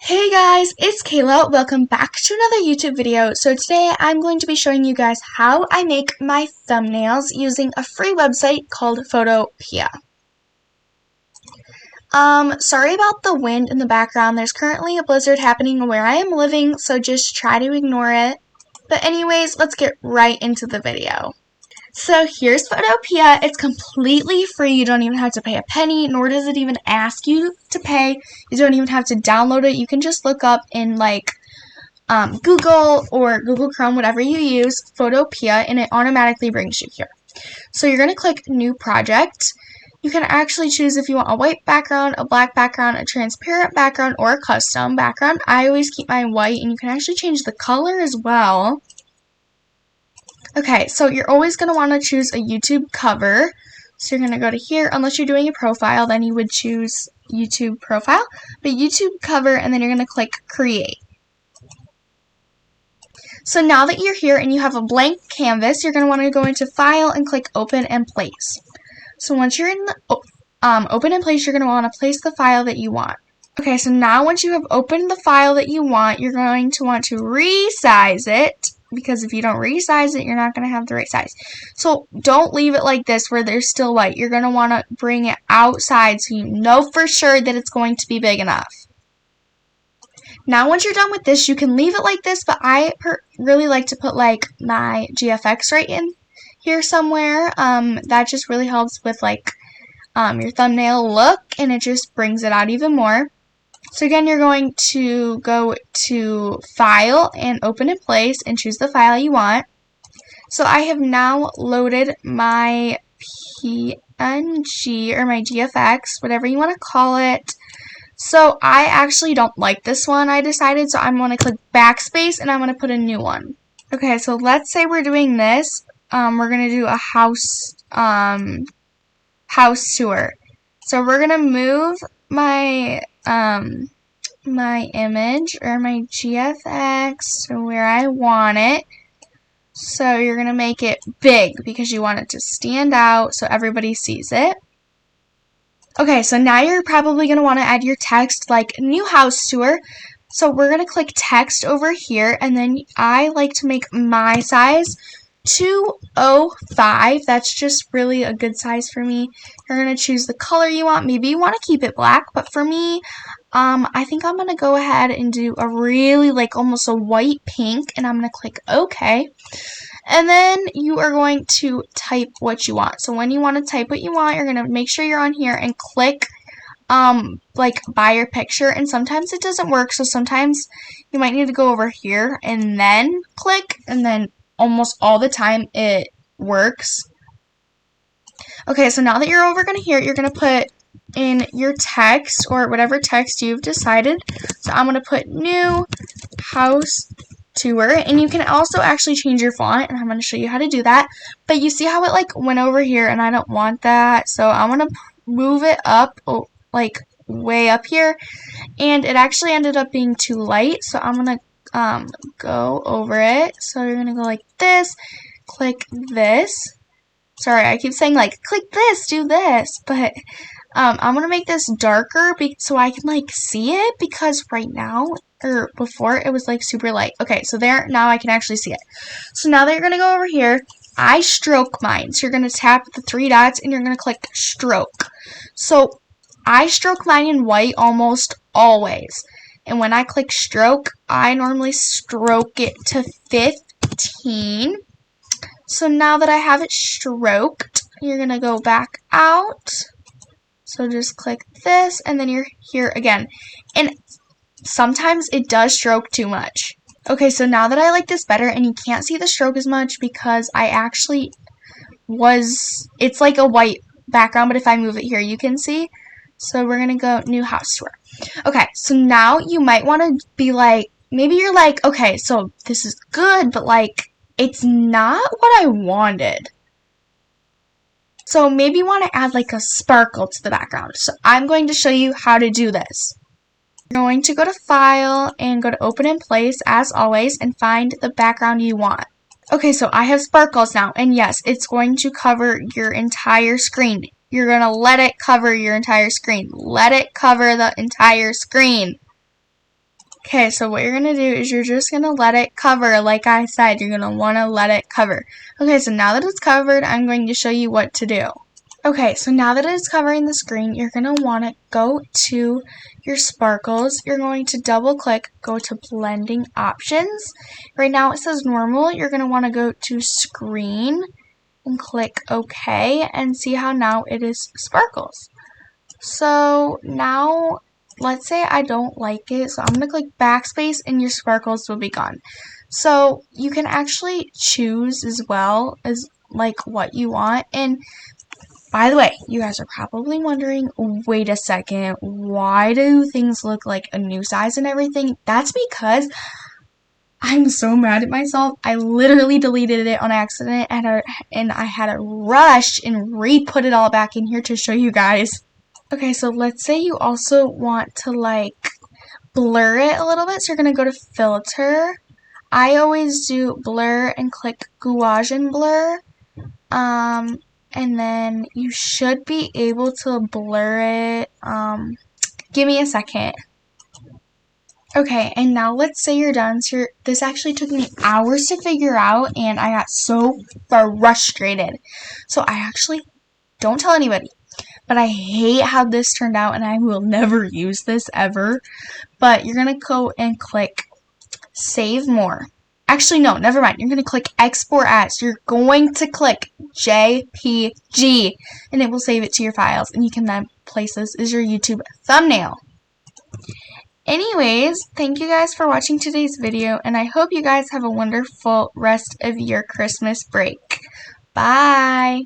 Hey guys, it's Kayla. Welcome back to another YouTube video. So today I'm going to be showing you guys how I make my thumbnails using a free website called Photopea. Sorry about the wind in the background. There's currently a blizzard happening where I am living, so just try to ignore it. But anyways, let's get right into the video. So here's Photopea. It's completely free. You don't even have to pay a penny, nor does it even ask you to pay. You don't even have to download it. You can just look up in Google or Google Chrome, whatever you use, Photopea, and it automatically brings you here. So you're going to click New Project. You can actually choose if you want a white background, a black background, a transparent background, or a custom background. I always keep mine white, and you can actually change the color as well. Okay, so you're always going to want to choose a YouTube cover. So you're going to go to here. Unless you're doing a profile, then you would choose YouTube profile. But YouTube cover, and then you're going to click Create. So now that you're here and you have a blank canvas, you're going to want to go into File and click Open and Place. So once you're in the Open and Place, you're going to want to place the file that you want. Okay, so now once you have opened the file that you want, you're going to want to resize it, because if you don't resize it, you're not going to have the right size. So don't leave it like this where there's still white. You're going to want to bring it outside so you know for sure that it's going to be big enough. Now once you're done with this, you can leave it like this, but I really like to put like my GFX right in here somewhere. That just really helps with your thumbnail look, and it just brings it out even more. So again, you're going to go to File and Open in Place and choose the file you want. So I have now loaded my PNG or my GFX, whatever you want to call it. So I actually don't like this one, I decided, so I'm going to click backspace and I'm going to put a new one. Okay, so let's say we're doing this. We're going to do a house tour. So we're going to move my my image or my GFX to where I want it. So you're going to make it big because you want it to stand out so everybody sees it. Okay, so now you're probably going to want to add your text like new house tour. So we're going to click text over here, and then I like to make my size 205. That's just really a good size for me. You're going to choose the color you want. Maybe you want to keep it black, but for me, I think I'm going to go ahead and do a really almost a white pink, and I'm going to click OK. And then you are going to type what you want. So when you want to type what you want, you're going to make sure you're on here and click by your picture, and sometimes it doesn't work, so sometimes you might need to go over here and then click, and then almost all the time it works. Okay, so now that you're over here, you're going to put in your text or whatever text you've decided. So I'm going to put new house tour, and you can also actually change your font, and I'm going to show you how to do that. But you see how it went over here, and I don't want that, so I'm going to move it up way up here, and it actually ended up being too light, so I'm going to go over it. So you're going to go like this, click this. Sorry, I keep saying click this, do this, but I'm going to make this darker so I can see it, because right now, or before, it was super light. Okay, so there, now I can actually see it. So now that you're going to go over here, I stroke mine. So you're going to tap the three dots and you're going to click stroke. So I stroke mine in white almost always. And when I click stroke, I normally stroke it to 15. So now that I have it stroked, you're going to go back out. So just click this, and then you're here again. And sometimes it does stroke too much. Okay, so now that I like this better, and you can't see the stroke as much because it's like a white background, but if I move it here, you can see. So we're going to go new house tour. Okay, so now you might want to be maybe you're okay, so this is good, but it's not what I wanted. So maybe you want to add a sparkle to the background. So I'm going to show you how to do this. You're going to go to File and go to Open in Place as always and find the background you want. Okay, so I have sparkles now, and yes, it's going to cover your entire screen. You're going to let it cover your entire screen. Let it cover the entire screen. Okay, so what you're going to do is you're just going to let it cover. Like I said, you're going to want to let it cover. Okay, so now that it's covered, I'm going to show you what to do. Okay, so now that it's covering the screen, you're going to want to go to your sparkles. You're going to double click, go to blending options. Right now it says normal. You're going to want to go to screen and click OK and see how now it is sparkles. So now let's say I don't like it, so I'm going to click backspace and your sparkles will be gone. So you can actually choose as well as like what you want. And by the way, you guys are probably wondering, wait a second, why do things look like a new size and everything? That's because I'm so mad at myself. I literally deleted it on accident and I had to rush and re-put it all back in here to show you guys. Okay, so let's say you also want to like blur it a little bit. So you're going to go to filter. I always do blur and click Gaussian blur. And then you should be able to blur it. Give me a second. Okay, and now let's say you're done. So this actually took me hours to figure out, and I got so frustrated. So I actually, don't tell anybody, but I hate how this turned out, and I will never use this ever. But you're going to go and click Save More. Actually, no, never mind. You're going to click Export As. You're going to click JPG, and it will save it to your files, and you can then place this as your YouTube thumbnail. Anyways, thank you guys for watching today's video, and I hope you guys have a wonderful rest of your Christmas break. Bye!